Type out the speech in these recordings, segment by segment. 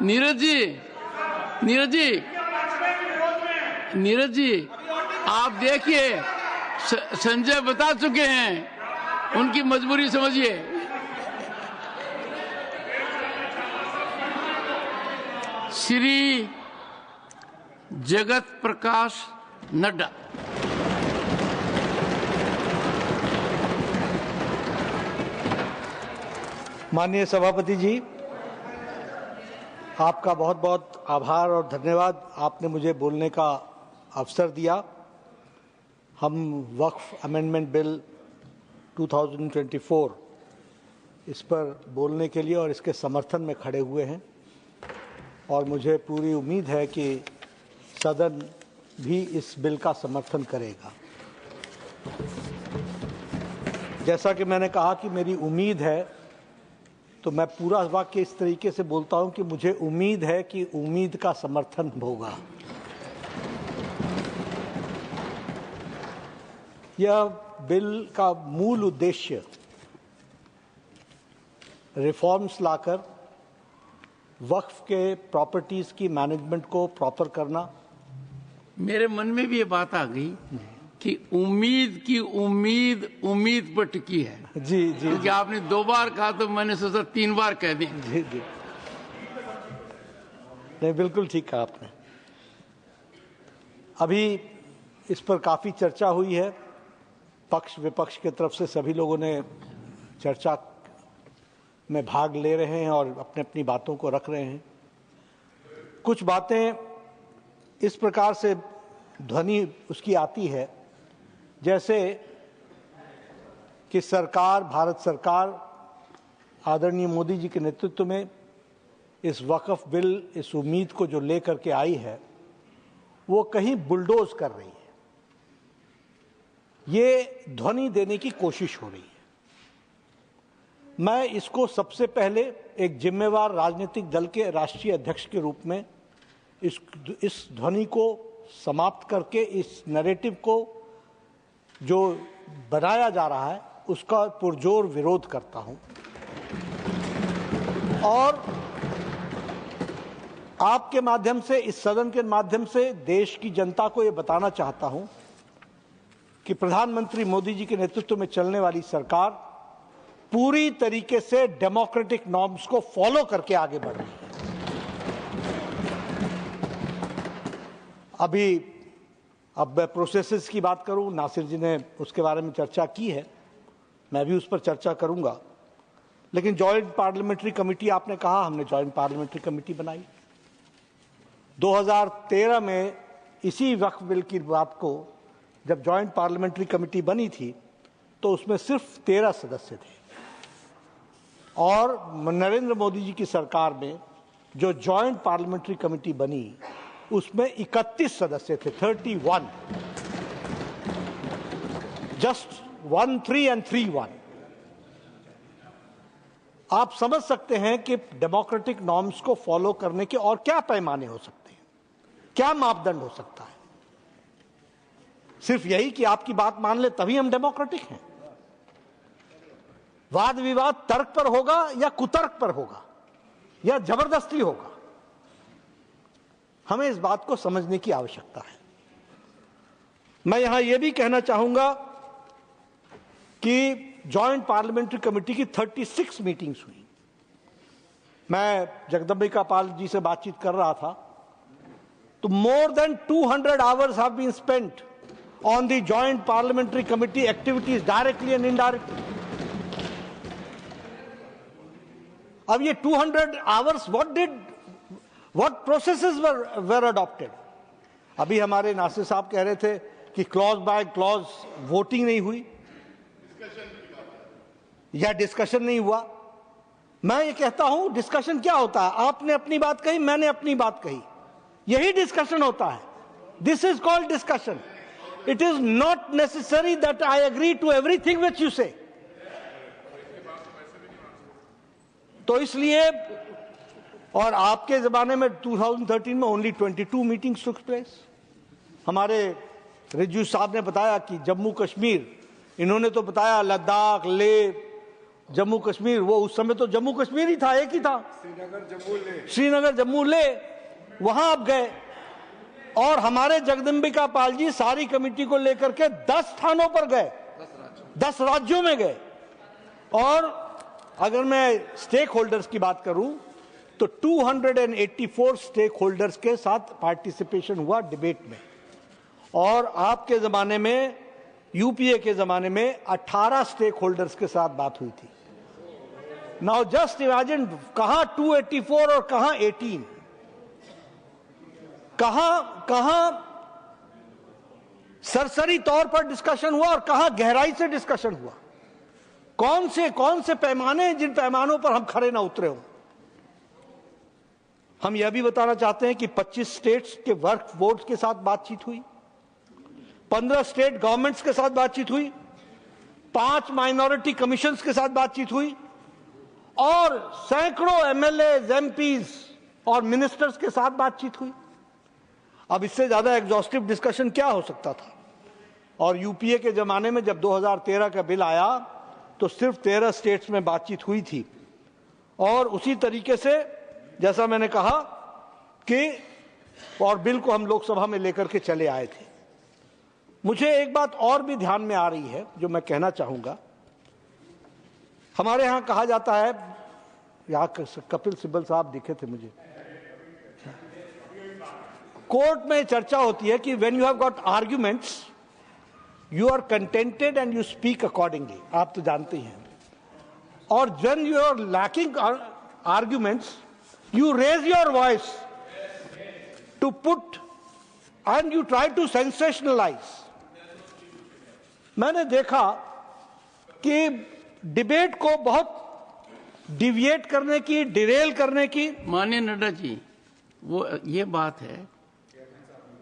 नीरज जी, नीरज जी, नीरज जी, आप देखिए संजय बता चुके हैं, उनकी मजबूरी समझिए। श्री जगत प्रकाश नड्डा। माननीय सभापति जी, आपका बहुत बहुत आभार और धन्यवाद। आपने मुझे बोलने का अवसर दिया। हम वक्फ अमेंडमेंट बिल 2024 इस पर बोलने के लिए और इसके समर्थन में खड़े हुए हैं और मुझे पूरी उम्मीद है कि सदन भी इस बिल का समर्थन करेगा। जैसा कि मैंने कहा कि मेरी उम्मीद है, तो मैं पूरा वाक्य इस तरीके से बोलता हूं कि मुझे उम्मीद है कि उम्मीद का समर्थन होगा। यह बिल का मूल उद्देश्य रिफॉर्म्स लाकर वक्फ के प्रॉपर्टीज की मैनेजमेंट को प्रॉपर करना। मेरे मन में भी ये बात आ गई कि उम्मीद की उम्मीद पर टिकी है। जी जी, क्योंकि आपने 2 बार कहा तो मैंने सोचा 3 बार कह दें। जी जी, नहीं बिल्कुल ठीक कहा आपने। अभी इस पर काफी चर्चा हुई है, पक्ष विपक्ष के तरफ से सभी लोगों ने चर्चा में भाग ले रहे हैं और अपने अपनी बातों को रख रहे हैं। कुछ बातें इस प्रकार से ध्वनि उसकी आती है जैसे कि सरकार, भारत सरकार आदरणीय मोदी जी के नेतृत्व में इस वक्फ बिल, इस उम्मीद को जो लेकर के आई है, वो कहीं बुलडोज कर रही है। ये ध्वनि देने की कोशिश हो रही है। मैं इसको सबसे पहले एक जिम्मेवार राजनीतिक दल के राष्ट्रीय अध्यक्ष के रूप में इस ध्वनि को समाप्त करके, इस नैरेटिव को जो बनाया जा रहा है उसका पुरजोर विरोध करता हूं और आपके माध्यम से, इस सदन के माध्यम से देश की जनता को यह बताना चाहता हूं कि प्रधानमंत्री मोदी जी के नेतृत्व में चलने वाली सरकार पूरी तरीके से डेमोक्रेटिक नॉर्म्स को फॉलो करके आगे बढ़ रही है। अब मैं प्रोसेसेस की बात करूं, नासिर जी ने उसके बारे में चर्चा की है, मैं भी उस पर चर्चा करूंगा। लेकिन जॉइंट पार्लियामेंट्री कमेटी, आपने कहा, हमने जॉइंट पार्लियामेंट्री कमेटी बनाई 2013 में। इसी वक्फ बिल की बात को जब जॉइंट पार्लियामेंट्री कमेटी बनी थी तो उसमें सिर्फ 13 सदस्य थे और नरेंद्र मोदी जी की सरकार में जो जॉइंट पार्लियामेंट्री कमेटी बनी उसमें 31 सदस्य थे, 31, जस्ट 1 3 and 3 1। आप समझ सकते हैं कि डेमोक्रेटिक नॉर्म्स को फॉलो करने के और क्या पैमाने हो सकते हैं, क्या मापदंड हो सकता है। सिर्फ यही कि आपकी बात मान ले तभी हम डेमोक्रेटिक हैं। वाद विवाद तर्क पर होगा या कुतर्क पर होगा या जबरदस्ती होगा, हमें इस बात को समझने की आवश्यकता है। मैं यहां यह भी कहना चाहूंगा कि जॉइंट पार्लियामेंट्री कमेटी की 36 मीटिंग्स हुई। मैं जगदम्बिका पाल जी से बातचीत कर रहा था तो more than 200 hours have been spent on the joint parliamentary committee activities, directly and indirectly. अब ये 200 hours what processes were adopted? अभी हमारे नासिर साहब कह रहे थे कि क्लॉज बाय क्लॉज वोटिंग नहीं हुई या डिस्कशन नहीं हुआ। मैं ये कहता हूं डिस्कशन क्या होता है, आपने अपनी बात कही, मैंने अपनी बात कही, यही डिस्कशन होता है। This is called discussion. It is not necessary that I agree to everything which you say. तो इसलिए, और आपके जमाने में 2013 में ओनली 22 मीटिंग्स टुक प्लेस। हमारे रिजू साहब ने बताया कि जम्मू कश्मीर, इन्होंने तो बताया लद्दाख, लेह, जम्मू कश्मीर, वो उस समय तो जम्मू कश्मीर ही था, एक ही था, श्रीनगर जम्मू ले, वहां आप गए। और हमारे जगदम्बिका पाल जी सारी कमेटी को लेकर के 10 स्थानों पर गए, 10 राज्यों में गए। और अगर मैं स्टेक होल्डर्स की बात करूं तो 284 स्टेक होल्डर्स के साथ पार्टिसिपेशन हुआ डिबेट में। और आपके जमाने में, यूपीए के जमाने में 18 स्टेक होल्डर्स के साथ बात हुई थी। नाउ जस्ट इमेजिन, कहां 284 और कहां 18, कहां सरसरी तौर पर डिस्कशन हुआ और कहां गहराई से डिस्कशन हुआ। कौन से पैमाने हैं जिन पैमानों पर हम खड़े ना उतरे हो। हम यह भी बताना चाहते हैं कि 25 स्टेट्स के वर्क बोर्ड के साथ बातचीत हुई, 15 स्टेट गवर्नमेंट्स के साथ बातचीत हुई, 5 माइनॉरिटी कमीशंस के साथ बातचीत हुई और सैकड़ों एमएलए, एमपीज और मिनिस्टर्स के साथ बातचीत हुई। अब इससे ज्यादा एग्जॉस्टिव डिस्कशन क्या हो सकता था। और यूपीए के जमाने में जब 2013 का बिल आया तो सिर्फ 13 स्टेट्स में बातचीत हुई थी। और उसी तरीके से जैसा मैंने कहा कि और बिल को हम लोकसभा में लेकर के चले आए थे। मुझे एक बात और भी ध्यान में आ रही है जो मैं कहना चाहूंगा। हमारे यहां कहा जाता है, यहां कपिल सिब्बल साहब दिखे थे मुझे, कोर्ट में चर्चा होती है कि when you have got arguments you are contented and you speak accordingly, आप तो जानते ही हैं। और when you are lacking arguments you raise your voice to put and you try to sensationalize. मैंने देखा कि डिबेट को बहुत डिविएट करने की, डिरेल करने की। माननीय नड्डा जी, वो ये बात है,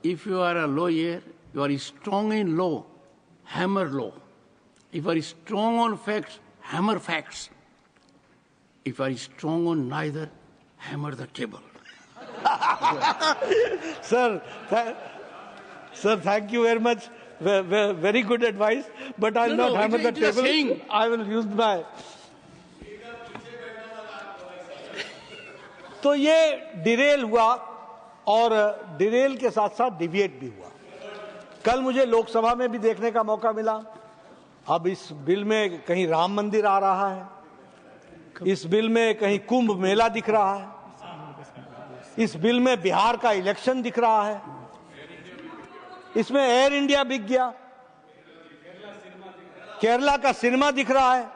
if you are a lawyer you are strong in law, hammer law. If you are strong on facts, hammer facts. If you are strong on neither, hammer the table. Sir, thank you very much. Very good advice. But I'll not hammer the table. I will use my. तो ये Daryl हुआ और Daryl के साथ साथ deviate भी हुआ। कल मुझे लोकसभा में भी देखने का मौका मिला। अब इस बिल में कहीं राम मंदिर आ रहा है, इस बिल में कहीं कुंभ मेला दिख रहा है, इस बिल में बिहार का इलेक्शन दिख रहा है, इसमें एयर इंडिया बिक गया, केरला का सिनेमा दिख रहा है।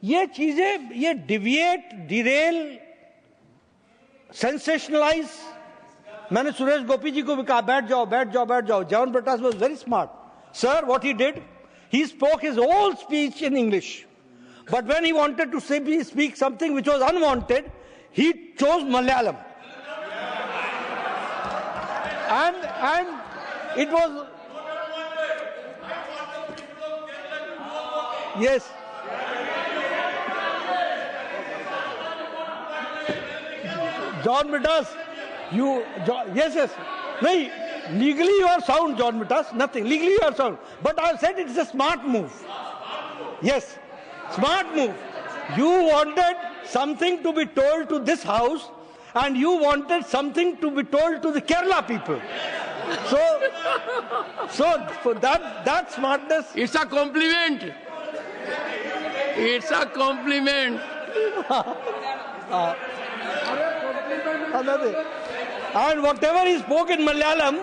ये चीजें, ये डिविएट, डिरेल, सेंसेशनलाइज। मैंने सुरेश गोपी जी को भी कहा बैठ जाओ बैठ जाओ बैठ जाओ। John Brittas was very smart. Sir, what he did, he spoke his whole speech in English. But when he wanted to speak something which was unwanted, he chose Malayalam. And it was, yes. John Mittas, yes. No, legally you are sound, John Mittas, nothing. Legally you are sound. But I said it's a smart move. Yes. Smart move. You wanted something to be told to this house and you wanted something to be told to the Kerala people. So for that smartness. It's a compliment. It's a compliment. And whatever he spoke in Malayalam,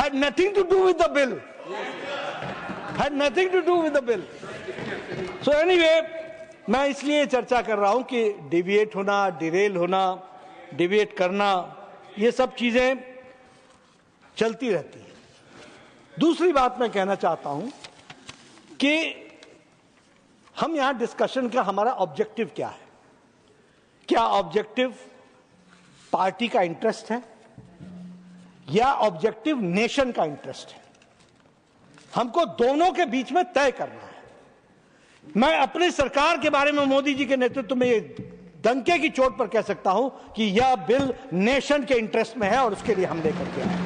had nothing to do with the bill. Had nothing to do with the bill. So anyway, मैं इसलिए चर्चा कर रहा हूं कि deviate होना, Daryl होना, deviate करना, ये सब चीजें चलती रहती हैं। दूसरी बात मैं कहना चाहता हूं कि हम यहां डिस्कशन का हमारा ऑब्जेक्टिव क्या है। क्या ऑब्जेक्टिव पार्टी का इंटरेस्ट है या ऑब्जेक्टिव नेशन का इंटरेस्ट है? हमको दोनों के बीच में तय करना है। मैं अपनी सरकार के बारे में मोदी जी के नेतृत्व में ये डंके की चोट पर कह सकता हूं कि यह बिल नेशन के इंटरेस्ट में है और उसके लिए हम लेकर के आए।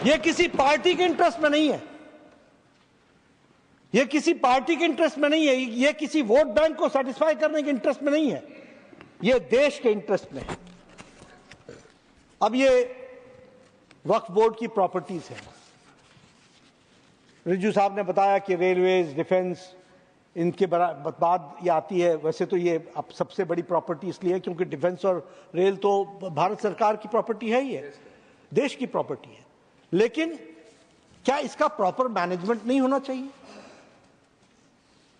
ये किसी पार्टी के इंटरेस्ट में नहीं है, ये किसी पार्टी के इंटरेस्ट में नहीं है, ये किसी वोट बैंक को सेटिस्फाई करने के इंटरेस्ट में नहीं है, ये देश के इंटरेस्ट में है। अब ये वक्फ बोर्ड की प्रॉपर्टीज है। रिजू साहब ने बताया कि रेलवेज, डिफेंस, इनके बाद ये आती है। वैसे तो ये अब सबसे बड़ी प्रॉपर्टी इसलिए है क्योंकि डिफेंस और रेल तो भारत सरकार की प्रॉपर्टी है, ही है, देश की प्रॉपर्टी है। लेकिन क्या इसका प्रॉपर मैनेजमेंट नहीं होना चाहिए?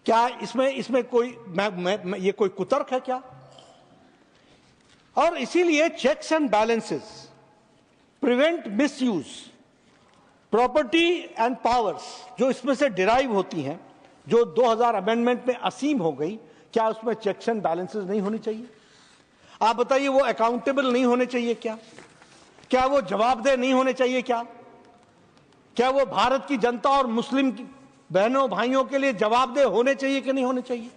क्या इसमें कोई ये कोई कुतर्क है क्या? और इसीलिए checks and balances, prevent misuse, property and powers जो इसमें से डिराइव होती हैं, जो 2000 अमेंडमेंट में असीम हो गई, क्या उसमें चेक्स एंड बैलेंसेस नहीं होनी चाहिए? आप बताइए, वो अकाउंटेबल नहीं होने चाहिए क्या? क्या वो जवाबदेह नहीं होने चाहिए क्या? क्या वो भारत की जनता और मुस्लिम बहनों भाइयों के लिए जवाबदेह होने चाहिए कि नहीं होने चाहिए?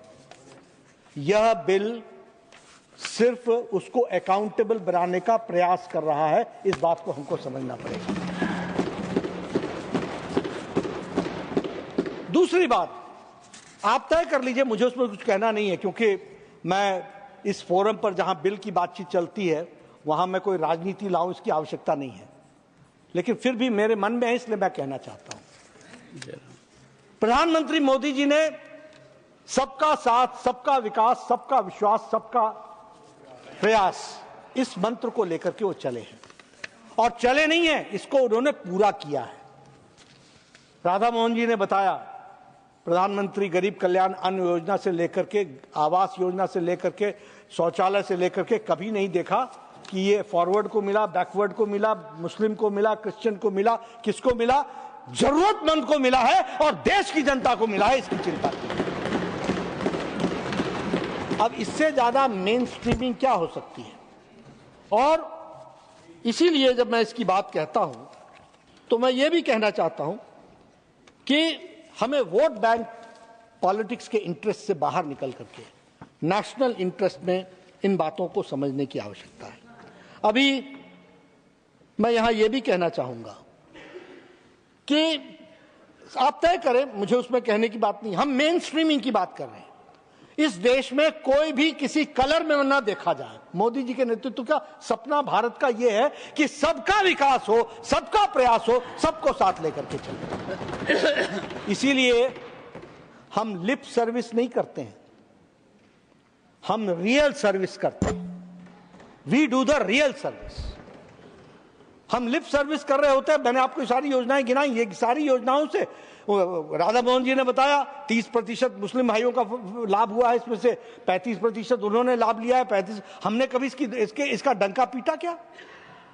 यह बिल सिर्फ उसको अकाउंटेबल बनाने का प्रयास कर रहा है, इस बात को हमको समझना पड़ेगा। दूसरी बात, आप तय कर लीजिए, मुझे उसमें कुछ कहना नहीं है, क्योंकि मैं इस फोरम पर जहां बिल की बातचीत चलती है वहां मैं कोई राजनीति लाऊं, इसकी आवश्यकता नहीं है। लेकिन फिर भी मेरे मन में है, इसलिए मैं कहना चाहता हूं। प्रधानमंत्री मोदी जी ने सबका साथ, सबका विकास, सबका विश्वास, सबका प्रयास, इस मंत्र को लेकर के वो चले हैं, और चले नहीं है, इसको उन्होंने पूरा किया है। राधा मोहन जी ने बताया, प्रधानमंत्री गरीब कल्याण अन्न योजना से लेकर के, आवास योजना से लेकर के, शौचालय से लेकर के, कभी नहीं देखा कि ये फॉरवर्ड को मिला, बैकवर्ड को मिला, मुस्लिम को मिला, क्रिश्चियन को मिला, किसको मिला? जरूरतमंद को मिला है और देश की जनता को मिला है, इसकी चिंता की। अब इससे ज्यादा मेन स्ट्रीमिंग क्या हो सकती है? और इसीलिए जब मैं इसकी बात कहता हूं तो मैं ये भी कहना चाहता हूं कि हमें वोट बैंक पॉलिटिक्स के इंटरेस्ट से बाहर निकल करके नेशनल इंटरेस्ट में इन बातों को समझने की आवश्यकता है। अभी मैं यहां यह भी कहना चाहूंगा कि आप तय करें, मुझे उसमें कहने की बात नहीं, हम मेन स्ट्रीमिंग की बात कर रहे हैं। इस देश में कोई भी किसी कलर में ना देखा जाए। मोदी जी के नेतृत्व का सपना भारत का यह है कि सबका विकास हो, सबका प्रयास हो, सबको साथ लेकर के चले। इसीलिए हम लिप सर्विस नहीं करते हैं, हम रियल सर्विस करते हैं। We do the real service. हम लिप सर्विस कर रहे होते हैं। मैंने आपको सारी योजनाएं गिनाई, ये सारी योजनाओं से राधा मोहन जी ने बताया 30% मुस्लिम भाइयों का लाभ हुआ है, इसमें से 35% उन्होंने लाभ लिया है, 35 हमने कभी इसका डंका पीटा क्या?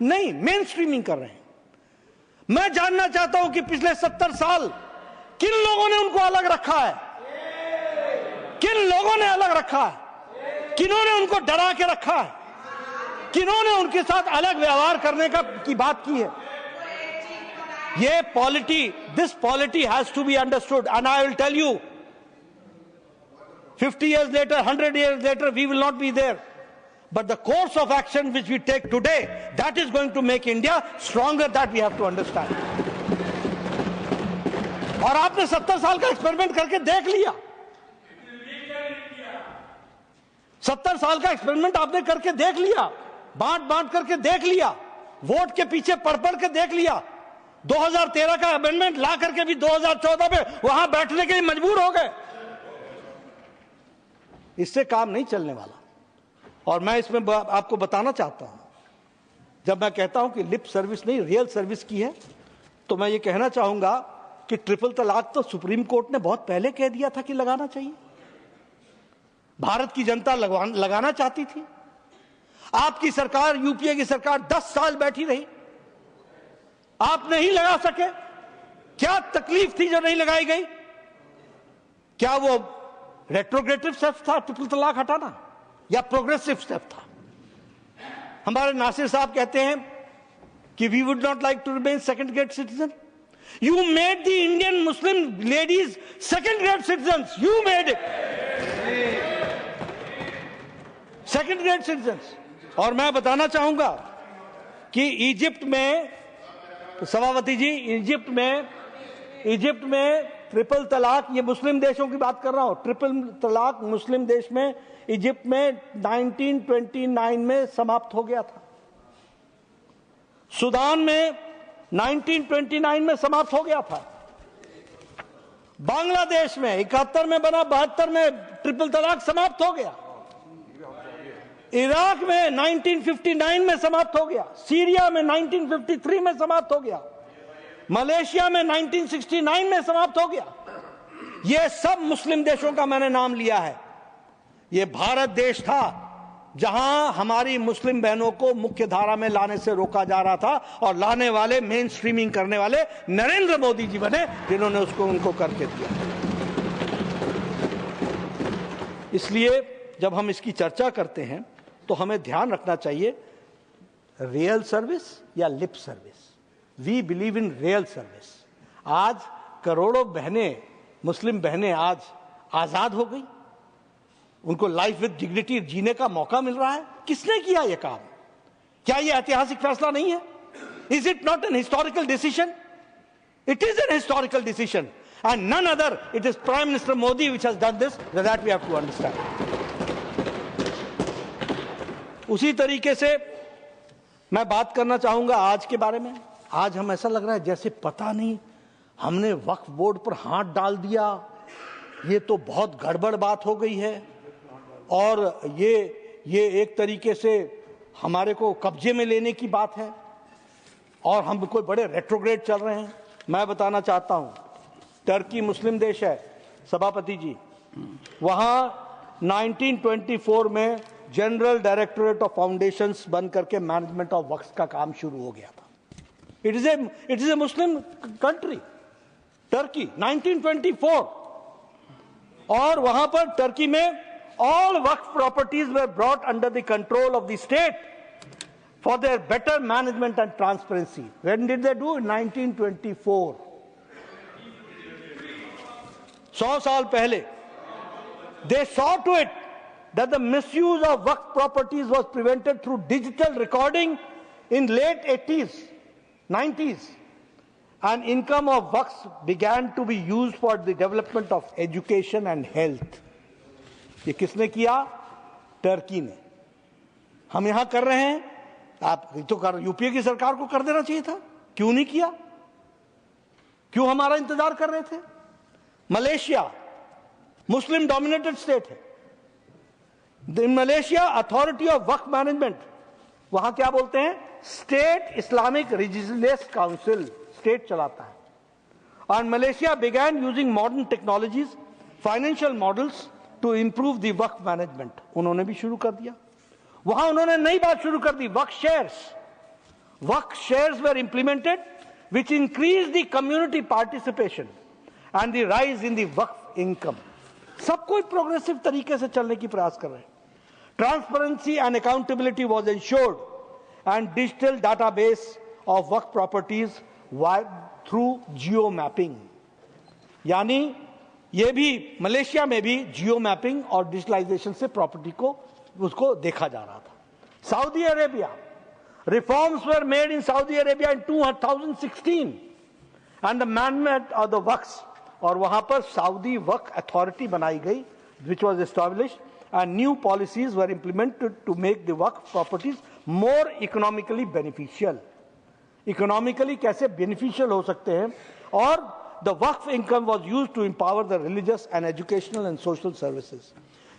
नहीं, मेन स्ट्रीमिंग कर रहे हैं। मैं जानना चाहता हूं कि पिछले 70 साल किन लोगों ने उनको अलग रखा है? किन लोगों ने अलग रखा है? किन्होंने उनको डरा के रखा है? किन्होंने उनके साथ अलग व्यवहार करने की बात की है? ये polity, this polity has to be understood, and I will tell you, 50 years later, 100 years later, we will not be there. But the course of action which we take today, that is going to make India stronger, that we have to understand. और आपने 70 साल का experiment करके देख लिया। 70 साल का experiment आपने करके देख लिया, बांट करके देख लिया, वोट के पीछे पढ़ के देख लिया। 2013 का अमेंडमेंट ला करके भी 2014 में वहां बैठने के लिए मजबूर हो गए। इससे काम नहीं चलने वाला। और मैं इसमें आपको बताना चाहता हूं, जब मैं कहता हूं कि लिप सर्विस नहीं रियल सर्विस की है, तो मैं ये कहना चाहूंगा कि ट्रिपल तलाक तो सुप्रीम कोर्ट ने बहुत पहले कह दिया था कि लगाना चाहिए। भारत की जनता लगाना चाहती थी। आपकी सरकार, यूपीए की सरकार 10 साल बैठी रही, आप नहीं लगा सके। क्या तकलीफ थी जो नहीं लगाई गई? क्या वो रेट्रोग्रेटिव स्टेप था ट्रिपल तलाक हटाना, या प्रोग्रेसिव स्टेप था? हमारे नासिर साहब कहते हैं कि we would not like to remain second grade citizen. You made the Indian Muslim ladies second grade citizens, you made it second grade citizens. और मैं बताना चाहूंगा कि इजिप्ट में तो सभापति जी, इजिप्ट में ट्रिपल तलाक, ये मुस्लिम देशों की बात कर रहा हूं, ट्रिपल तलाक मुस्लिम देश में इजिप्ट में 1929 में समाप्त हो गया था। सूडान में 1929 में समाप्त हो गया था। बांग्लादेश में 71 में बना, 72 में ट्रिपल तलाक समाप्त हो गया। इराक में 1959 में समाप्त हो गया। सीरिया में 1953 में समाप्त हो गया। मलेशिया में 1969 में समाप्त हो गया। यह सब मुस्लिम देशों का मैंने नाम लिया है। यह भारत देश था जहां हमारी मुस्लिम बहनों को मुख्य धारा में लाने से रोका जा रहा था, और लाने वाले, मेन स्ट्रीमिंग करने वाले नरेंद्र मोदी जी बने, जिन्होंने उसको उनको करके दिया। इसलिए जब हम इसकी चर्चा करते हैं तो हमें ध्यान रखना चाहिए, रियल सर्विस या lip service. We believe in real service. आज करोड़ों बहनें, मुस्लिम बहनें आज आजाद हो गई, उनको लाइफ विद डिग्निटी जीने का मौका मिल रहा है। किसने किया यह काम? क्या यह ऐतिहासिक फैसला नहीं है? Is it not an historical decision? It is an historical decision, and none other, it is prime minister Modi which has done this, that we have to understand. उसी तरीके से मैं बात करना चाहूंगा आज के बारे में। आज हम, ऐसा लग रहा है जैसे पता नहीं हमने वक्फ बोर्ड पर हाथ डाल दिया, ये तो बहुत गड़बड़ बात हो गई है, और ये एक तरीके से हमारे को कब्जे में लेने की बात है, और हम कोई बड़े रेट्रोग्रेड चल रहे हैं। मैं बताना चाहता हूं, टर्की मुस्लिम देश है सभापति जी, वहां 1924 में जनरल डायरेक्टोरेट ऑफ फाउंडेशंस बन करके मैनेजमेंट ऑफ वक्फ का काम शुरू हो गया था। It is a Muslim country, Turkey, 1924, और वहां पर टर्की में all waqf properties were brought under the control of the state for their better management and transparency. When did they do? In 1924. 100 साल पहले। They saw to it that the misuse of waqf properties was prevented through digital recording in late 80s, 90s, and income of waqf began to be used for the development of education and health. ये किसने किया? Turkey ने। हम यहां कर रहे हैं, आप तो कर, यूपीए की सरकार को कर देना चाहिए था, क्यों नहीं किया? क्यों हमारा इंतजार कर रहे थे? मलेशिया मुस्लिम डोमिनेटेड स्टेट है। In Malaysia authority of waqf management, वहां क्या बोलते हैं? State Islamic religious council, state चलाता है। और Malaysia began using modern technologies, financial models to improve the waqf management, उन्होंने भी शुरू कर दिया। वहां उन्होंने नई बात शुरू कर दी, waqf shares. Waqf shares were implemented which increase the community participation and the rise in the waqf income. सब कोई प्रोग्रेसिव तरीके से चलने की प्रयास कर रहे हैं। Transparency and accountability was ensured, and digital database of waqf properties through geo mapping, यानी ये भी मलेशिया में भी जियो मैपिंग और डिजिटलाइजेशन से प्रॉपर्टी को उसको देखा जा रहा था। Saudi Arabia, reforms were made in Saudi Arabia in 2016 and the management of the waqf, और वहां पर सऊदी वक्फ अथॉरिटी बनाई गई which was established, and new policies were implemented to make the Waqf properties more economically beneficial. Economically कैसे beneficial हो सकते हैं, और the waqf income was used to empower the religious and educational and social services.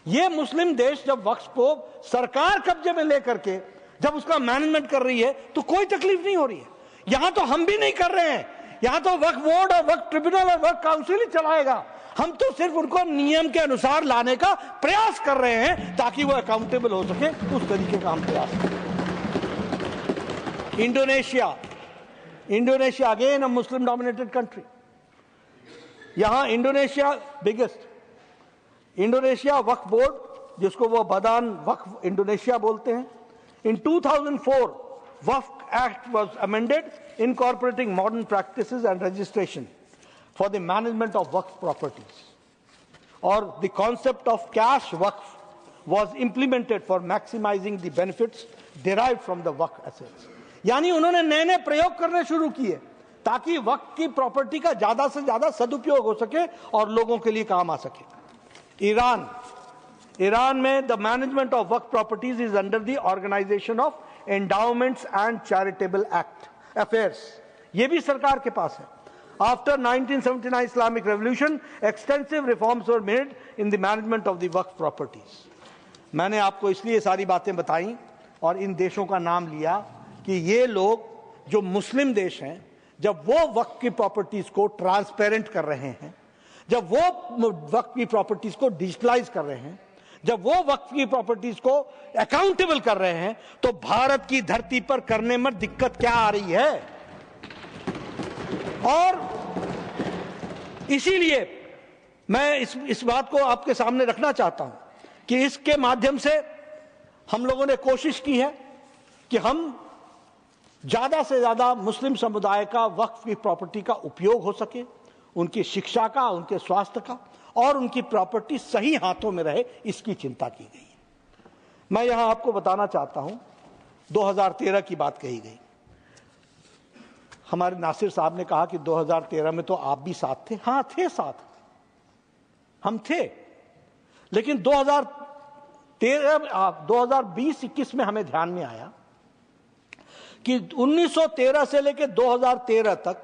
ये मुस्लिम देश जब वक्फ को सरकार कब्जे में लेकर के जब उसका मैनेजमेंट कर रही है तो कोई तकलीफ नहीं हो रही है। यहां तो हम भी नहीं कर रहे हैं, यहां तो वक्फ बोर्ड और वक्फ ट्रिब्यूनल और वक्फ काउंसिल ही चलाएगा। हम तो सिर्फ उनको नियम के अनुसार लाने का प्रयास कर रहे हैं ताकि वो अकाउंटेबल हो सके, उस तरीके का हम प्रयास करें। Indonesia again a Muslim dominated country. यहां Indonesia biggest, Indonesia Waqf board जिसको वो बदान वक्फ इंडोनेशिया बोलते हैं, in 2004 Waqf act was amended incorporating modern practices and registration for the management of waqf properties, or the concept of cash waqf was implemented for maximizing the benefits derived from the waqf assets. यानी उन्होंने नए नए प्रयोग करने शुरू किए ताकि वक्त की प्रॉपर्टी का ज्यादा से ज्यादा सदुपयोग हो सके और लोगों के लिए काम आ सके। ईरान में the management of waqf properties is under the organisation of endowments and charitable act affairs, ये भी सरकार के पास है। After 1979 Islamic revolution extensive reforms were made in the management of the waqf properties. मैंने आपको इसलिए सारी बातें बताई और इन देशों का नाम लिया कि ये लोग जो मुस्लिम देश हैं, जब वो वक्त की प्रॉपर्टीज को ट्रांसपेरेंट कर रहे हैं, जब वो वक्त की प्रॉपर्टीज को डिजिटलाइज कर रहे हैं, जब वो वक्त की प्रॉपर्टीज को अकाउंटेबल कर रहे हैं, तो भारत की धरती पर करने में दिक्कत क्या आ रही है। और इसीलिए मैं इस बात को आपके सामने रखना चाहता हूं कि इसके माध्यम से हम लोगों ने कोशिश की है कि हम ज्यादा से ज्यादा मुस्लिम समुदाय का वक्फ की प्रॉपर्टी का उपयोग हो सके, उनकी शिक्षा का, उनके स्वास्थ्य का, और उनकी प्रॉपर्टी सही हाथों में रहे, इसकी चिंता की गई है। मैं यहां आपको बताना चाहता हूं, 2013 की बात कही गई। हमारे नासिर साहब ने कहा कि 2013 में तो आप भी साथ थे। हां थे, साथ हम थे, लेकिन 2020-21 में हमें ध्यान में आया कि 1913 से लेकर 2013 तक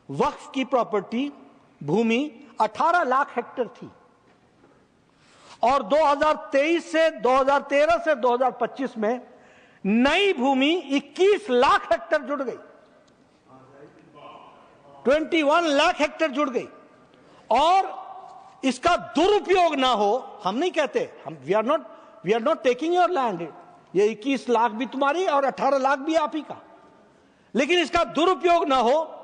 वक्फ की प्रॉपर्टी भूमि 18 लाख हेक्टेयर थी और 2013 से 2025 में नई भूमि 21 लाख हेक्टेयर जुड़ गई, 21 लाख हेक्टेयर जुड़ गई। और इसका दुरुपयोग ना हो, हम नहीं कहते, हम we are not taking your land, ये 21 लाख भी तुम्हारी और 18 लाख भी आप ही का, लेकिन इसका दुरुपयोग ना हो,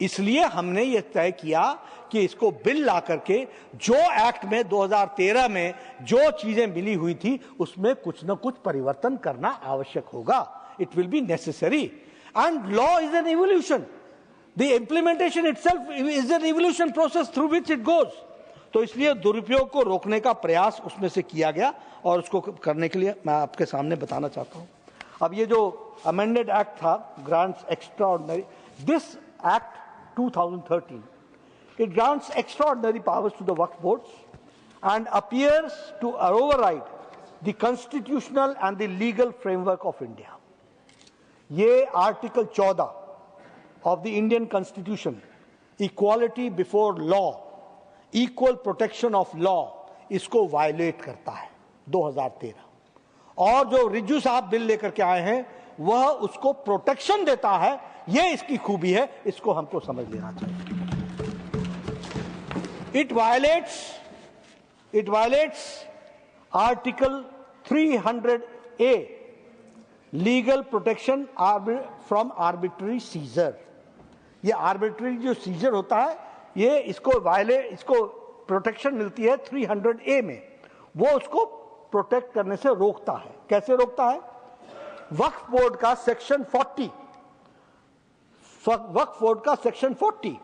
इसलिए हमने ये तय किया कि इसको बिल ला करके जो एक्ट में 2013 में जो चीजें मिली हुई थी उसमें कुछ ना कुछ परिवर्तन करना आवश्यक होगा। It will be necessary and law is an evolution, the implementation itself is an evolution process through which it goes. तो इसलिए दुरुपयोग को रोकने का प्रयास उसमें से किया गया और उसको करने के लिए मैं आपके सामने बताना चाहता हूं। अब ये जो अमेंडेड एक्ट था, grants extraordinary, this act 2013, it grants extraordinary powers to the Waqf boards and appears to override the constitutional and the legal framework of India. ये article 14 of the Indian Constitution, equality before law, equal protection of law, इसको violet करता है 2013। और जो रिज्जू साहब bill लेकर के आए हैं वह उसको प्रोटेक्शन देता है। ये इसकी खूबी है, इसको हमको समझ लेना चाहिए। It violates Article 300A, legal protection from arbitrary seizure। ये आर्बिट्री जो सीजर होता है, ये इसको प्रोटेक्शन मिलती है 300A में, वो उसको प्रोटेक्ट करने से रोकता है। कैसे रोकता है? वक्फ बोर्ड का सेक्शन 40, वक्फ बोर्ड का section 40,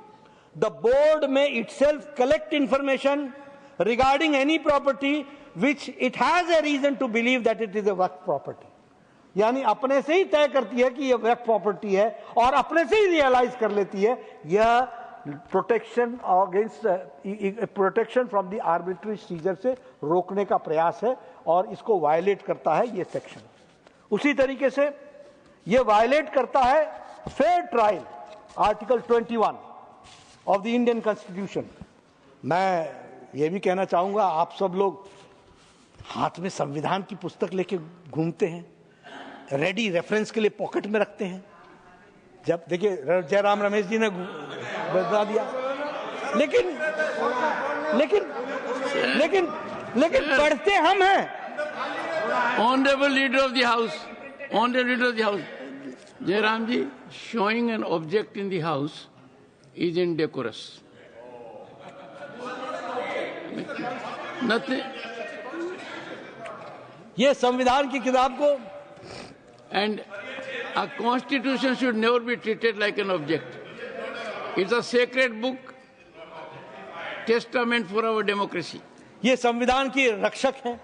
the board may itself collect information regarding any property which it has a reason to believe that it is a waqf property। यानी अपने से ही तय करती है कि यह वक्फ प्रॉपर्टी है और अपने से ही रियलाइज कर लेती है। यह protection against protection from the arbitrary seizure से रोकने का प्रयास है और इसको वायलेट करता है ये सेक्शन। उसी तरीके से यह वायलेट करता है fair trial, article 21 of the Indian constitution. मैं ये भी कहना चाहूंगा, आप सब लोग हाथ में संविधान की पुस्तक लेके घूमते हैं, रेडी रेफरेंस के लिए पॉकेट में रखते हैं। जब देखिए जयराम रमेश जी ने बता दिया, लेकिन पढ़ते हम हैं। Honourable leader of the house, honourable leader of the house, Jairam ji, showing an object in the house is indecorous. Nothing. ये संविधान की किताब को, and a constitution should never be treated like an object. It's a sacred book, testament for our democracy. ये संविधान की रक्षक हैं,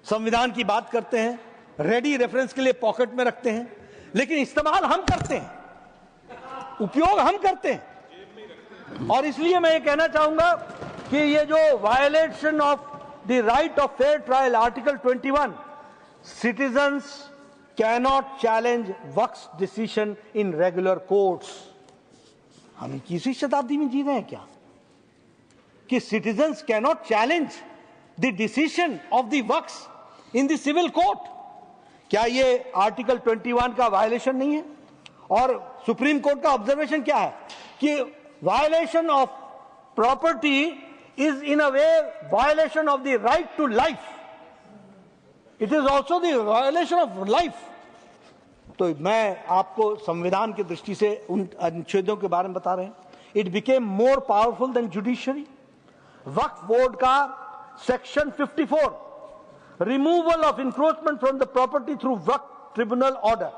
संविधान की बात करते हैं, रेडी रेफरेंस के लिए पॉकेट में रखते हैं, लेकिन इस्तेमाल हम करते हैं, उपयोग हम करते हैं। और इसलिए मैं ये कहना चाहूंगा कि ये जो violation of the right of fair trial article 21, citizens cannot challenge waqf decision in regular courts. हम 21वीं शताब्दी में जी रहे हैं क्या कि citizens cannot challenge the decision of the waqf in the civil court? क्या ये आर्टिकल 21 का वायलेशन नहीं है? और सुप्रीम कोर्ट का ऑब्जर्वेशन क्या है कि violation of property is in a way violation of the right to life, it is also the violation of life. तो मैं आपको संविधान की दृष्टि से उन अनुच्छेदों के बारे में बता रहे हैं। It became more powerful than judiciary. Waqf board का section 54, removal of encroachment from the property through Waqf tribunal order,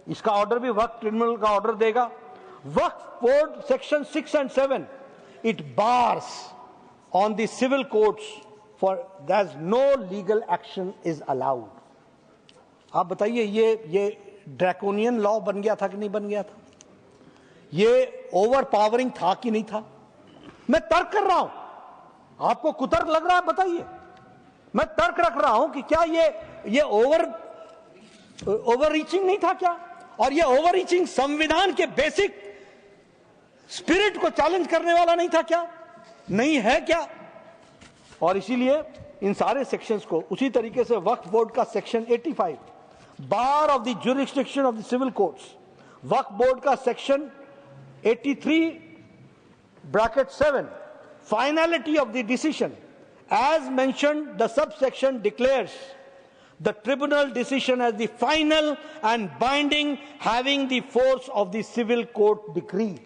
इसका ऑर्डर भी वक्फ ट्रिब्यूनल का ऑर्डर देगा। Waqf board section 6 and 7, it bars on the civil courts for that no legal action is allowed. आप बताइए ये draconian law बन गया था कि नहीं बन गया था? ये ओवर पावरिंग था कि नहीं था? मैं तर्क कर रहा हूं, आपको कुतर्क लग रहा है? बताइए। मैं तर्क रख रहा हूं कि क्या ये ओवर रीचिंग नहीं था क्या? और ये ओवर रीचिंग संविधान के बेसिक स्पिरिट को चैलेंज करने वाला नहीं था क्या? नहीं है क्या? और इसीलिए इन सारे सेक्शंस को उसी तरीके से वक्फ बोर्ड का section 85, bar of the jurisdiction of the civil courts, waqf board का section 83(7), finality of the decision, as mentioned, the subsection declares the tribunal decision as the final and binding, having the force of the civil court decree।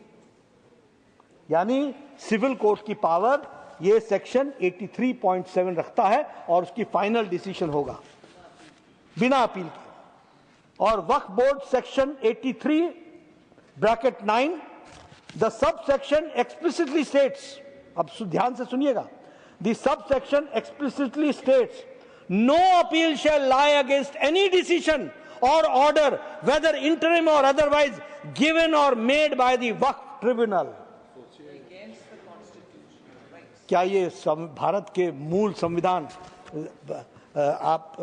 यानी civil court की power ये section 83.7 रखता है और उसकी final decision होगा बिना appeal के। और Waqf board section 83(9), the subsection explicitly states, अब ध्यान से सुनिएगा, the subsection explicitly states no appeal shall lie against any decision or order whether interim or otherwise given or made by the Waqf tribunal. क्या ये भारत के मूल संविधान, आप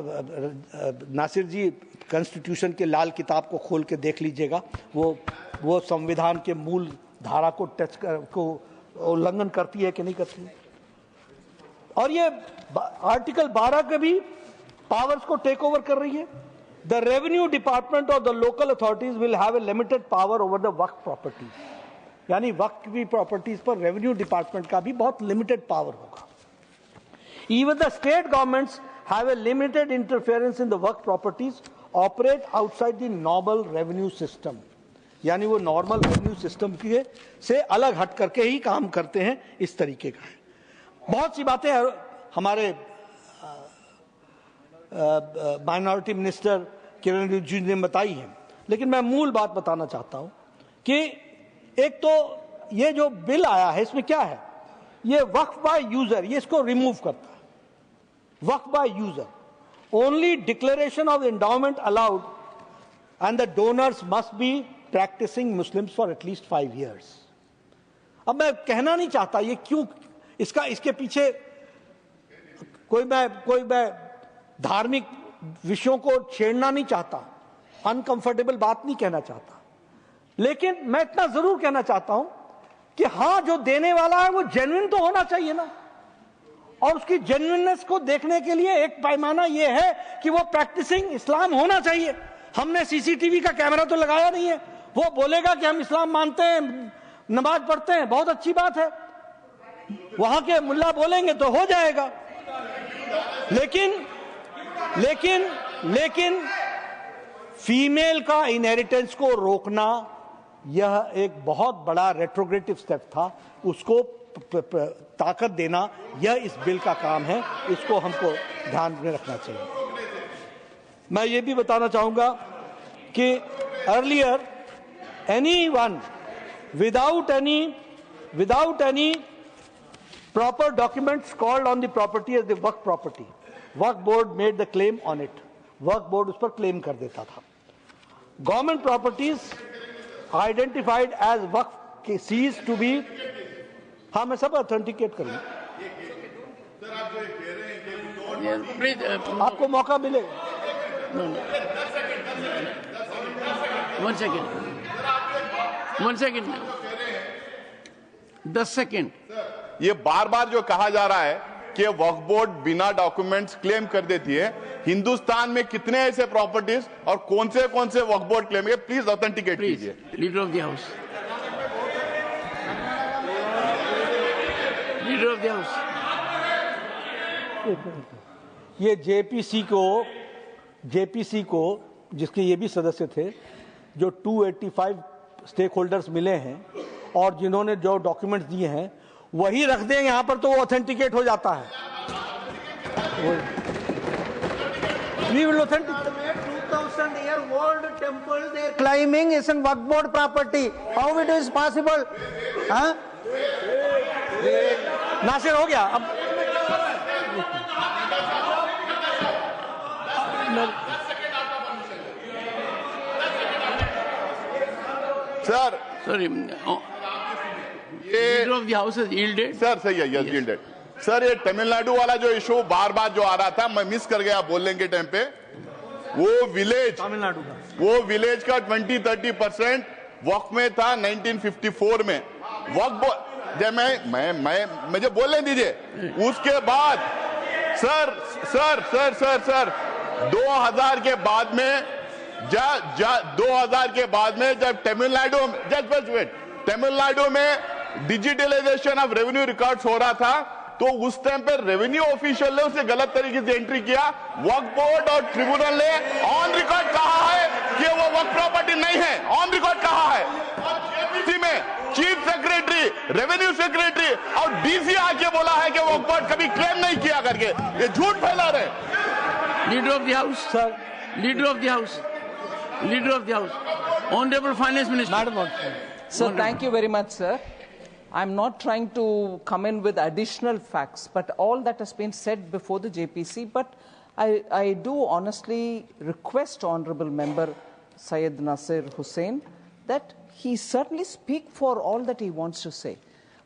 नासिर जी कॉन्स्टिट्यूशन के लाल किताब को खोल के देख लीजिएगा, वो संविधान के मूल धारा को उल्लंघन करती है कि नहीं करती है? और ये आर्टिकल 12 के भी पावर्स को टेक ओवर कर रही है। द रेवेन्यू डिपार्टमेंट और the local authorities will have a limited power over the Waqf property, यानी वक्फ की प्रॉपर्टीज पर रेवेन्यू डिपार्टमेंट का भी बहुत लिमिटेड पावर होगा। Even the state governments have a limited interference in the Waqf properties operate outside the normal revenue system, यानी वो normal revenue system के से अलग हट करके ही काम करते हैं, इस तरीके का है। बहुत सी बातें हमारे माइनॉरिटी मिनिस्टर किरण रिजिजू ने बताई हैं, लेकिन मैं मूल बात बताना चाहता हूं कि एक तो ये जो बिल आया है इसमें क्या है, ये वक्फ बाय यूजर, ये इसको रिमूव करता है। Waqf by user, only declaration of endowment allowed and the donors must be practising Muslims for at least 5 years। अब मैं कहना नहीं चाहता ये क्यों, इसके पीछे कोई मैं धार्मिक विषयों को छेड़ना नहीं चाहता, अनकंफर्टेबल बात नहीं कहना चाहता, लेकिन मैं इतना जरूर कहना चाहता हूं कि हां, जो देने वाला है वो जेन्युइन तो होना चाहिए ना, और उसकी जेन्युइननेस को देखने के लिए एक पैमाना ये है कि वो प्रैक्टिसिंग इस्लाम होना चाहिए। हमने सीसीटीवी का कैमरा तो लगाया नहीं है, वो बोलेगा कि हम इस्लाम मानते हैं, नमाज पढ़ते हैं, बहुत अच्छी बात है, वहां के मुल्ला बोलेंगे तो हो जाएगा। लेकिन फीमेल का इनहेरिटेंस को रोकना यह एक बहुत बड़ा रेट्रोग्रेटिव स्टेप था, उसको ताकत देना यह इस बिल का काम है, इसको हमको ध्यान में रखना चाहिए। मैं ये भी बताना चाहूंगा कि earlier anyone without any proper documents called on the property as the work property, work board made the claim on it, work board उस पर क्लेम कर देता था। government properties identified as Waqf ceased to be, हाँ मैं सब authenticate करूंगा। आपको मौका मिलेगा। One second. 10 सेकेंड। ये बार बार जो कहा जा रहा है कि वक्फ बोर्ड बिना डॉक्यूमेंट्स क्लेम कर देती है, हिंदुस्तान में कितने ऐसे प्रॉपर्टीज और कौन से वक्फ बोर्ड क्लेम है, प्लीज ऑथेंटिकेट कीजिए। Leader of the house, leader of the house, ये जेपीसी को जिसके ये भी सदस्य थे, जो 285 स्टेक होल्डर्स मिले हैं और जिन्होंने जो डॉक्यूमेंट्स दिए हैं वही रख दें यहाँ पर, तो वो ऑथेंटिकेट हो जाता है। We will authenticate. 2000-year-old temple they are claiming is an Waqf board property. How it is possible? Huh? Nasir हो गया अब। Sir sorry, leader of the house has yielded. Sir सही है, यस यील्डेड। सर ये तमिलनाडु वाला जो इशू बार बार जो आ रहा था, मैं मिस कर गया बोलने के टाइम पे, वो विलेज तमिलनाडु का, वो विलेज का 20-30% वक्फ में था 1954 में। वक्फ जब मैं मुझे बोलने दीजिए। उसके बाद सर 2000 के बाद में 2000 के बाद में जब तमिलनाडु में डिजिटलाइजेशन ऑफ रेवेन्यू रिकॉर्ड्स हो रहा था, तो उस टाइम पे रेवेन्यू ऑफिशियल ने उसे गलत तरीके से एंट्री किया। वक्फ बोर्ड और ट्रिब्यूनल ने ऑन रिकॉर्ड कहा है कि वो वक्फ प्रॉपर्टी नहीं है, ऑन रिकॉर्ड कहा है। में चीफ सेक्रेटरी, रेवेन्यू सेक्रेटरी और डीसी आके बोला है कि वक्फ बोर्ड कभी क्लेम नहीं किया करके, ये झूठ फैला रहे। Leader of the house sir, leader of the house, leader of the house, honourable finance minister. Sir, thank you very much, sir. I'm not trying to come in with additional facts, but all that has been said before the JPC. But I do honestly request Honorable Member Syed Nasir Hussain that he certainly speak for all that he wants to say.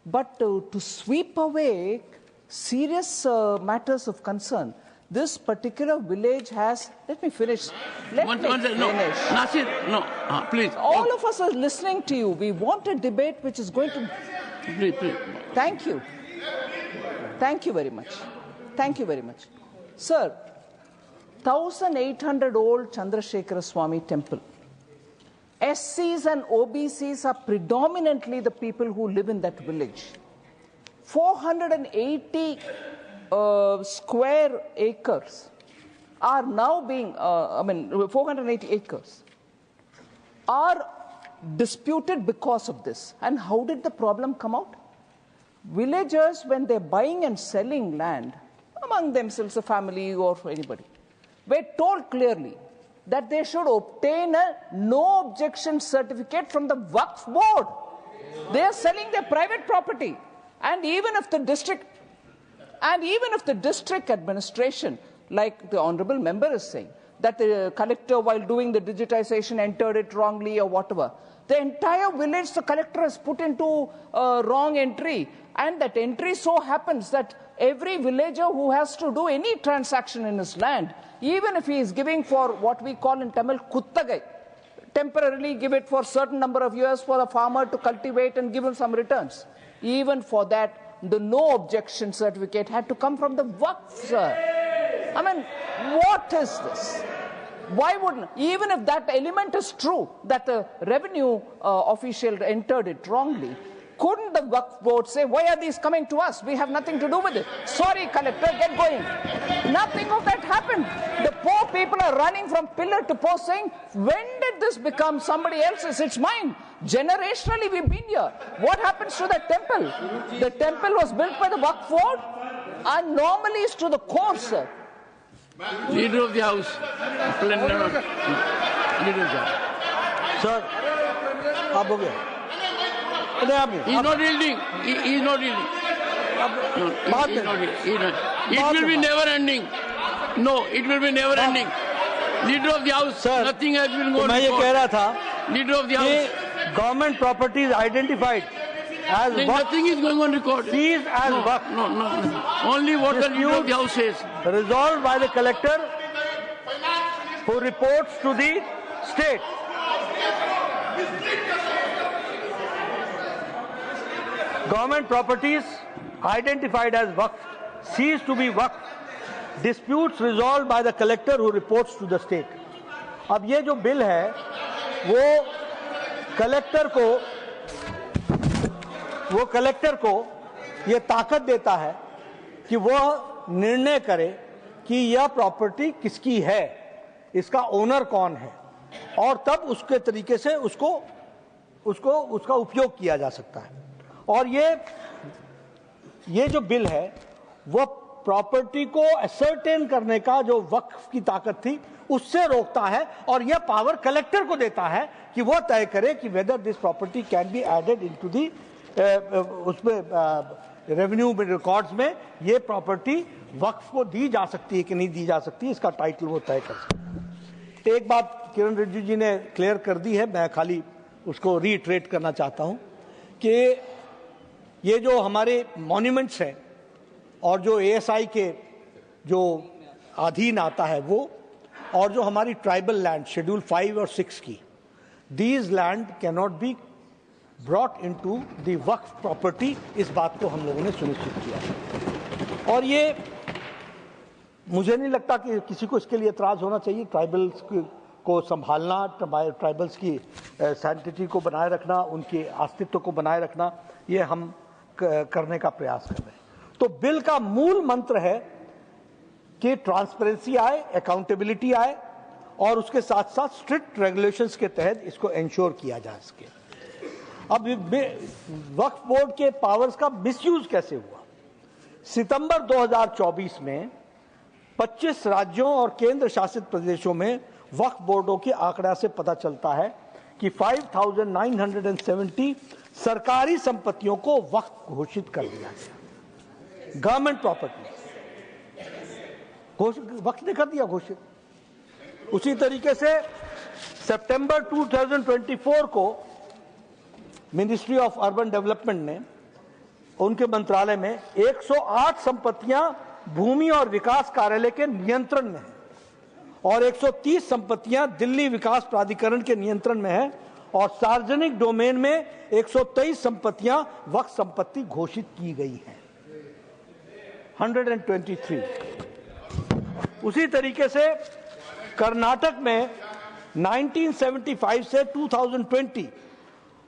But to sweep away serious matters of concern, this particular village has, let me finish. Let me finish. No, Nasir, no, please. All of us are listening to you. We want a debate which is going to... Please. Thank you. Thank you very much. Thank you very much. Sir, 1800-old Chandrasekhara Swami temple. SCs and OBCs are predominantly the people who live in that village. 480 square acres are now being, 480 acres are disputed because of this. And how did the problem come out? Villagers, when they're buying and selling land among themselves, a family or for anybody, were told clearly that they should obtain a no objection certificate from the Waqf board. They are selling their private property. And even if the district administration, like the honorable member is saying, that the collector, while doing the digitization, entered it wrongly or whatever, the entire village, the collector has put into a wrong entry. And that entry so happens that every villager who has to do any transaction in his land, even if he is giving for what we call in Tamil kuttagai, temporarily give it for a certain number of years for the farmer to cultivate and give him some returns. Even for that, the no objection certificate had to come from the Waqf, sir. I mean, what is this? Why wouldn't, even if that element is true, that the revenue official entered it wrongly, couldn't the Waqf board say, why are these coming to us? We have nothing to do with it. Sorry, collector, get going. Nothing of that happened. The poor people are running from pillar to post saying, when did this become somebody else's? It's mine. Generationally, we've been here. What happens to the temple? The temple was built by the Waqf board and normally is to the core, sir. Leader of the House. Leader of the House. Sir, आप हो गया? He is not yielding. He is not yielding. No, it will be never ending. No, it will be never ending. Leader of the House, Sir, nothing has been going on. मैं ये कह रहा था Leader of the House, कि government properties identified as nothing is going on record. seized as waqf, No. Only what the Leader of the House says. resolved by the collector who reports to the state. Government properties identified as waqf, ceased to be waqf, disputes resolved by the collector who reports to the state. अब ये जो bill है वो collector को ये ताकत देता है कि वह निर्णय करे कि यह प्रॉपर्टी किसकी है, इसका ओनर कौन है, और तब उसके तरीके से उसका उपयोग किया जा सकता है। और ये जो बिल है वो प्रॉपर्टी को असर्टेन करने का जो वक्फ की ताकत थी उससे रोकता है, और यह पावर कलेक्टर को देता है कि वो तय करे कि whether this property can be added into the उसमें रेवेन्यू रिकॉर्ड्स में ये प्रॉपर्टी वक्फ को दी जा सकती है कि नहीं दी जा सकती, इसका टाइटल वो तय कर सकता है। एक बात किरण रिजिजू जी ने क्लियर कर दी है, मैं खाली उसको रीइटरेट करना चाहता हूं कि ये जो हमारे मॉन्यूमेंट्स हैं और जो एएसआई के जो अधीन आता है वो, और जो हमारी ट्राइबल लैंड शेड्यूल 5 और 6 की, these land can not be brought into the Waqf property, इस बात को हम लोगों ने सुनिश्चित किया। और ये मुझे नहीं लगता कि किसी को इसके लिए एतराज होना चाहिए। ट्राइबल्स को संभालना, ट्राइबल्स की सैंटिटी को बनाए रखना, उनके अस्तित्व को बनाए रखना, ये हम करने का प्रयास कर रहे हैं। तो बिल का मूल मंत्र है कि ट्रांसपेरेंसी आए, अकाउंटेबिलिटी आए, और उसके साथ साथ स्ट्रिक्ट रेगुलेशंस के तहत इसको इंश्योर किया जा सके। अब वक्फ बोर्ड के पावर्स का मिसयूज कैसे हुआ? सितंबर 2024 में 25 राज्यों और केंद्र शासित प्रदेशों में वक्फ बोर्डों के आंकड़ा से पता चलता है कि 5,970 सरकारी संपत्तियों को वक्फ घोषित कर दिया गया। गवर्नमेंट प्रॉपर्टी वक्फ ने कर दिया घोषित। उसी तरीके से सितंबर 2024 को मिनिस्ट्री ऑफ अर्बन डेवलपमेंट ने उनके मंत्रालय में 108 संपत्तियां भूमि और विकास कार्यालय के नियंत्रण में है, और 130 संपत्तियां दिल्ली विकास प्राधिकरण के नियंत्रण में है, और सार्वजनिक डोमेन में 123 संपत्तियां वक्फ संपत्ति घोषित की गई हैं। 123। उसी तरीके से कर्नाटक में 1975 से 2020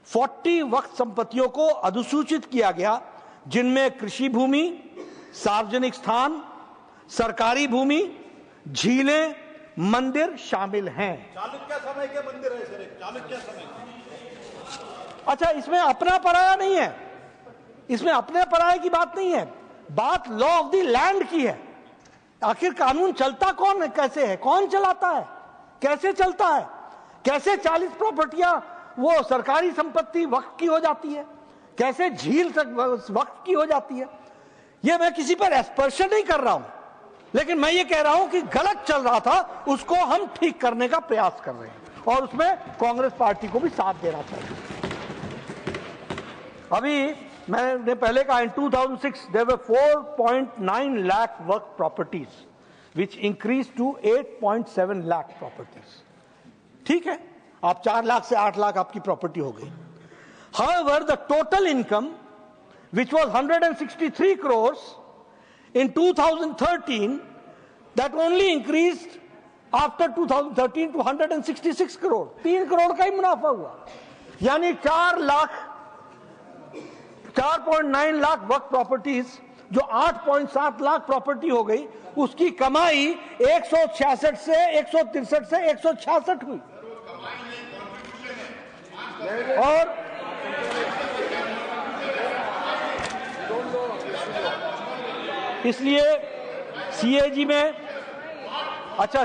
40 वक्फ संपत्तियों को अधिसूचित किया गया, जिनमें कृषि भूमि, सार्वजनिक स्थान, सरकारी भूमि, झीलें, मंदिर शामिल हैं। चालुक्य समय के मंदिर है सर, चालुक्य समय। अच्छा, इसमें अपना पराया नहीं है, इसमें अपने पराये की बात नहीं है, बात लॉ ऑफ द लैंड की है। आखिर कानून चलता कौन है, कैसे है, कौन चलाता है, कैसे चलता है, कैसे 40 प्रॉपर्टियां वो सरकारी संपत्ति वक्फ की हो जाती है, कैसे झील तक वक्फ की हो जाती है। ये मैं किसी पर एस्पर्शन नहीं कर रहा हूं, लेकिन मैं ये कह रहा हूं कि गलत चल रहा था, उसको हम ठीक करने का प्रयास कर रहे हैं, और उसमें कांग्रेस पार्टी को भी साथ देना चाहिए। अभी मैंने पहले कहा, in 2006 there were 4.9 lakh waqf properties which increase to 8.7 lakh properties. ठीक है, आप 4 लाख से 8 लाख आपकी प्रॉपर्टी हो गई। However, the total income, which was 163 crores in 2013, that only increased after 2013 to 166 crore. 3 crore का ही मुनाफा हुआ, यानी 4.9 लाख वक्फ प्रॉपर्टीज जो 8.7 लाख प्रॉपर्टी हो गई, उसकी कमाई 166 से 163 से 166 हुई। और इसलिए सीएजी में, अच्छा,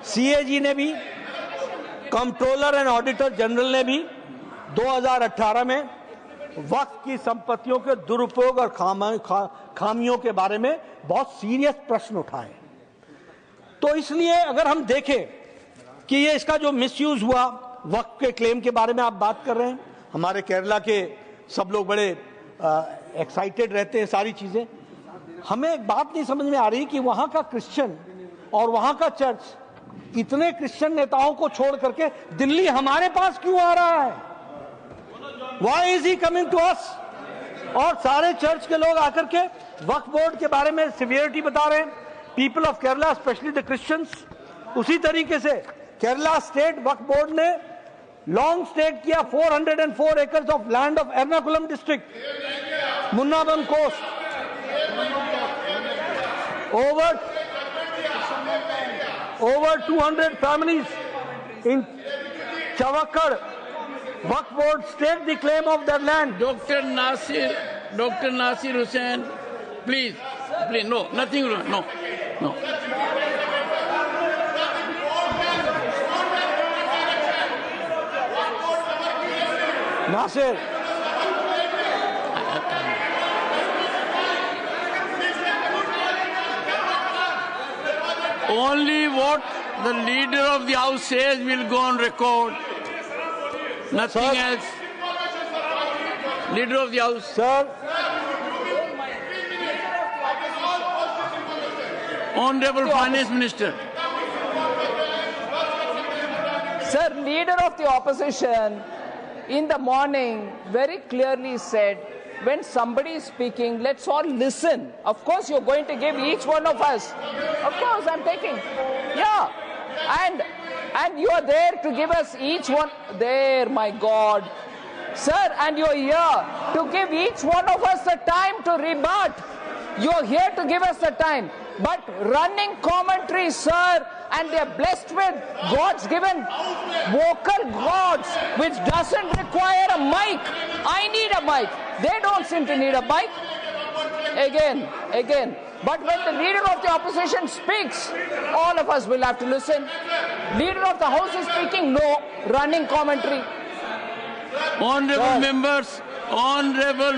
सीएजी ने भी, कंट्रोलर एंड ऑडिटर जनरल ने भी 2018 में वक्फ की संपत्तियों के दुरुपयोग और खामियों के बारे में बहुत सीरियस प्रश्न उठाए। तो इसलिए अगर हम देखें कि ये इसका जो मिसयूज हुआ, वक्फ के क्लेम के बारे में आप बात कर रहे हैं, हमारे केरला के सब लोग बड़े एक्साइटेड रहते हैं सारी चीजें। हमें एक बात नहीं समझ में आ रही कि वहां का क्रिश्चियन और वहां का चर्च इतने क्रिश्चियन नेताओं को छोड़ करके दिल्ली हमारे पास क्यों आ रहा है? Why is he coming to us? और सारे चर्च के लोग आकर के वक्फ बोर्ड के बारे में सिवियरिटी बता रहे हैं, people of Kerala specially the Christians. उसी तरीके से केरला स्टेट वक्फ बोर्ड ने लॉन्ग स्टेट किया 404 acres of land of Ernakulam district, Munambam coast, over 200 families in Chavakkar. Waqf board state the claim of their land. Dr. Nasir Hussain, please, no, nothing wrong, no. Nasir. Only what the leader of the house says will go on record. Nothing else. Leader of the house. Sir. Honorable Finance Minister. Sir, leader of the opposition in the morning very clearly said, when somebody is speaking, let's all listen. Of course, you're going to give each one of us. Of course, I'm taking. Yeah. And you are there to give us each one. There, my God. Sir, and you're here to give each one of us the time to rebut. You're here to give us the time. But running commentary, sir, and they're blessed with God's given vocal gods, which doesn't require a mic. I need a mic. They don't seem to need a mic. Again. But when the leader of the opposition speaks, all of us will have to listen. Leader of the house is speaking, no running commentary. Honorable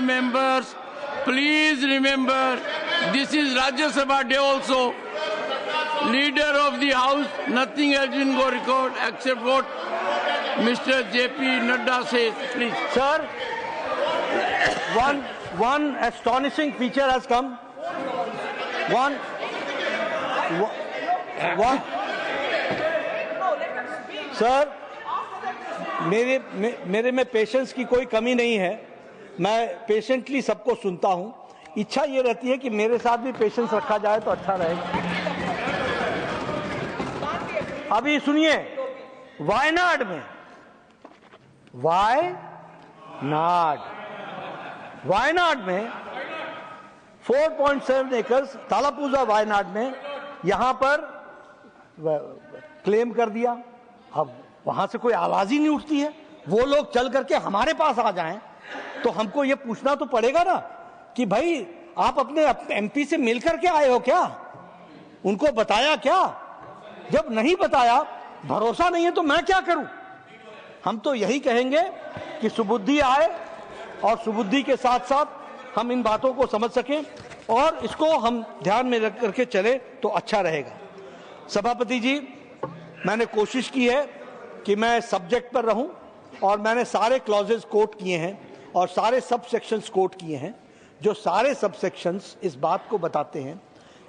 members, please remember, this is Rajya Sabha day also. Leader of the house, nothing else will go record except what Mr. J.P. Nadda says, please. Sir, one astonishing feature has come. Sir, मेरे में patience की कोई कमी नहीं है, मैं patiently सबको सुनता हूं। इच्छा ये रहती है कि मेरे साथ भी पेशेंस रखा जाए तो अच्छा रहेगा। अभी सुनिए, वायनाड में 4.7 एकर्स तालापूजा वायनाड में यहां पर क्लेम कर दिया। अब वहां से कोई आवाज ही नहीं उठती है। वो लोग चल करके हमारे पास आ जाएं तो हमको ये पूछना तो पड़ेगा ना कि भाई आप अपने एमपी से मिल करके आए हो क्या? उनको बताया क्या? जब नहीं बताया, भरोसा नहीं है तो मैं क्या करूं? हम तो यही कहेंगे कि सुबुद्धि आए और सुबुद्धि के साथ साथ हम इन बातों को समझ सकें और इसको हम ध्यान में रख करके चले तो अच्छा रहेगा। सभापति जी, मैंने कोशिश की है कि मैं सब्जेक्ट पर रहूं और मैंने सारे क्लॉजेस कोट किए हैं और सारे सब सेक्शंस कोट किए हैं, जो सारे सब सेक्शंस इस बात को बताते हैं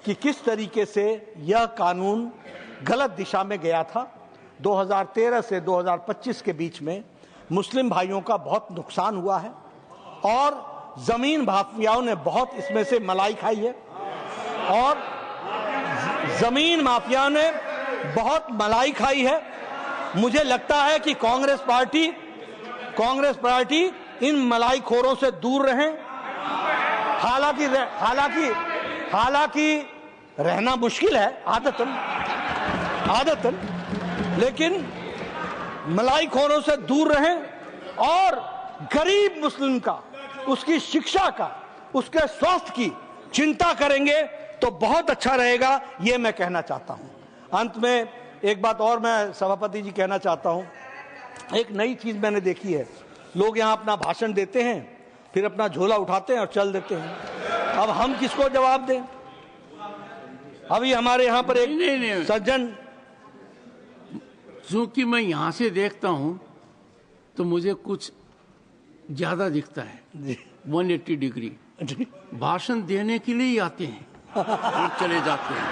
कि किस तरीके से यह कानून गलत दिशा में गया था। 2013 से 2025 के बीच में मुस्लिम भाइयों का बहुत नुकसान हुआ है और जमीन माफियाओं ने बहुत इसमें से मलाई खाई है और जमीन माफिया ने बहुत मलाई खाई है। मुझे लगता है कि कांग्रेस पार्टी इन मलाईखोरों से दूर रहें। हालांकि रहना मुश्किल है आदतन, लेकिन मलाईखोरों से दूर रहें और गरीब मुस्लिम का, उसकी शिक्षा का, उसके स्वास्थ्य की चिंता करेंगे तो बहुत अच्छा रहेगा, ये मैं कहना चाहता हूं। अंत में एक बात और मैं सभापति जी कहना चाहता हूं। एक नई चीज मैंने देखी है, लोग यहां अपना भाषण देते हैं, फिर अपना झोला उठाते हैं और चल देते हैं। अब हम किसको जवाब दें? अभी हमारे यहाँ पर नहीं। एक सज्जन, चूंकि मैं यहाँ से देखता हूँ तो मुझे कुछ ज्यादा दिखता है, 180 डिग्री। भाषण देने के लिए ही आते हैं और चले जाते हैं।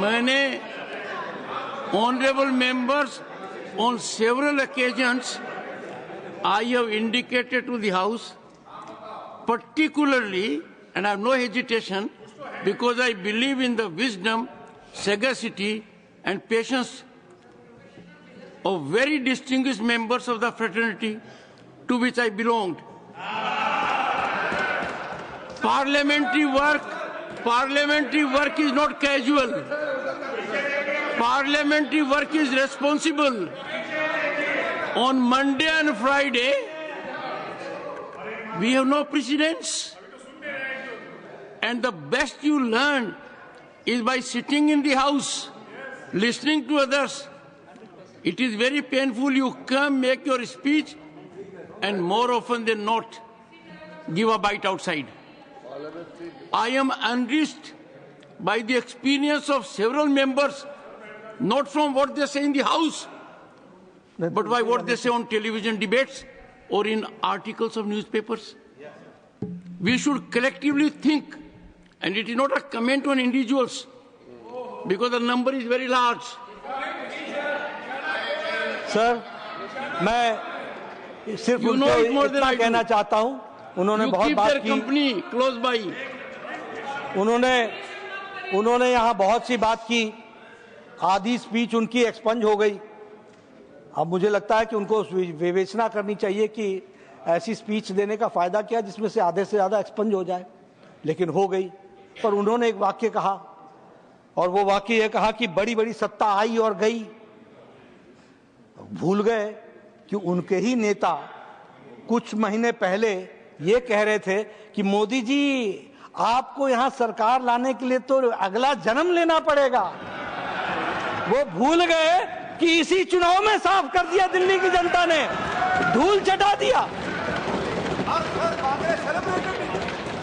मैंने honourable members on several occasions I have indicated to the House, particularly, and I have no hesitation, because I believe in the wisdom, sagacity and patience of very distinguished members of the fraternity to which I belonged. Parliamentary work is not casual. Parliamentary work is responsible. On Monday and Friday, we have no precedents. And the best you learn is by sitting in the House, listening to others. It is very painful. You come, make your speech, and more often than not, give a bite outside. I am enriched by the experience of several members, not from what they say in the House, but by what they say on television debates or in articles of newspapers. We should collectively think, and it is not a comment on individuals, because the number is very large. Sir, मैं सिर्फ उनको इतना कहना चाहता हूं, उन्होंने बहुत बात की, कंपनी क्लोज बाय, उन्होंने यहाँ बहुत सी बात की, आधी स्पीच उनकी एक्सपंज हो गई। अब मुझे लगता है कि उनको विवेचना करनी चाहिए कि ऐसी स्पीच देने का फायदा क्या जिसमें से आधे से ज्यादा एक्सपंज हो जाए, लेकिन हो गई। पर उन्होंने एक वाक्य कहा, और वो वाक्य ये कहा कि बड़ी बड़ी सत्ता आई और गई। भूल गए कि उनके ही नेता कुछ महीने पहले ये कह रहे थे कि मोदी जी आपको यहां सरकार लाने के लिए तो अगला जन्म लेना पड़ेगा। वो भूल गए कि इसी चुनाव में साफ कर दिया दिल्ली की जनता ने, धूल चटा दिया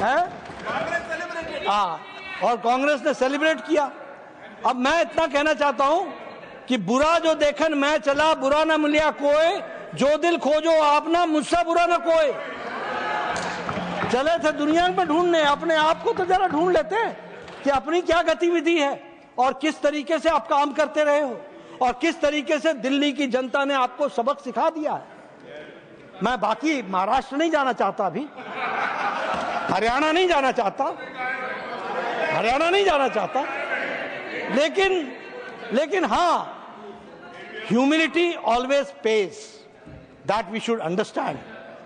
है। हाँ, और कांग्रेस ने सेलिब्रेट किया। अब मैं इतना कहना चाहता हूं कि बुरा जो देखन मैं चला, बुरा ना मिलिया कोई, जो दिल खोजो आप ना, मुझसे बुरा ना कोई। चले थे दुनिया में ढूंढने, अपने आप को तो जरा ढूंढ लेते कि अपनी क्या गतिविधि है और किस तरीके से आप काम करते रहे हो और किस तरीके से दिल्ली की जनता ने आपको सबक सिखा दिया है। मैं बाकी महाराष्ट्र नहीं जाना चाहता, अभी हरियाणा नहीं जाना चाहता, लेकिन हाँ, humility always pays, that we should understand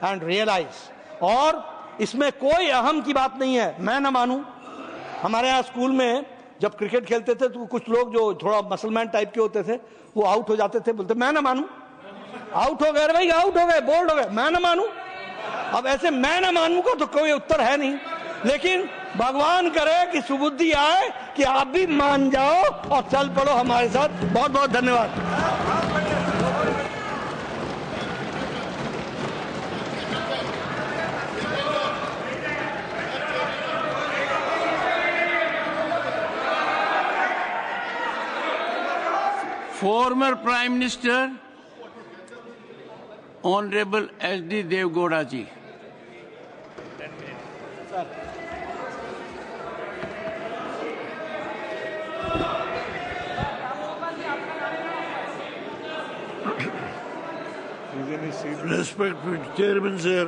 and realise. और इसमें कोई अहम की बात नहीं है। मैं ना मानूं, हमारे यहाँ स्कूल में जब क्रिकेट खेलते थे तो कुछ लोग जो थोड़ा मसलमान टाइप के होते थे वो आउट हो जाते थे, बोलते मैं ना मानूं, आउट हो गए भाई, आउट हो गए, बोल्ड हो गए, मैं ना मानूं। अब ऐसे मैं ना मानूं का तो कोई उत्तर है नहीं, लेकिन भगवान करे कि सुबुद्धि आए कि आप भी मान जाओ और चल पड़ो हमारे साथ। बहुत बहुत धन्यवाद। Former Prime Minister, Honorable S.D. Devgowda ji. Respected Chairman, sir.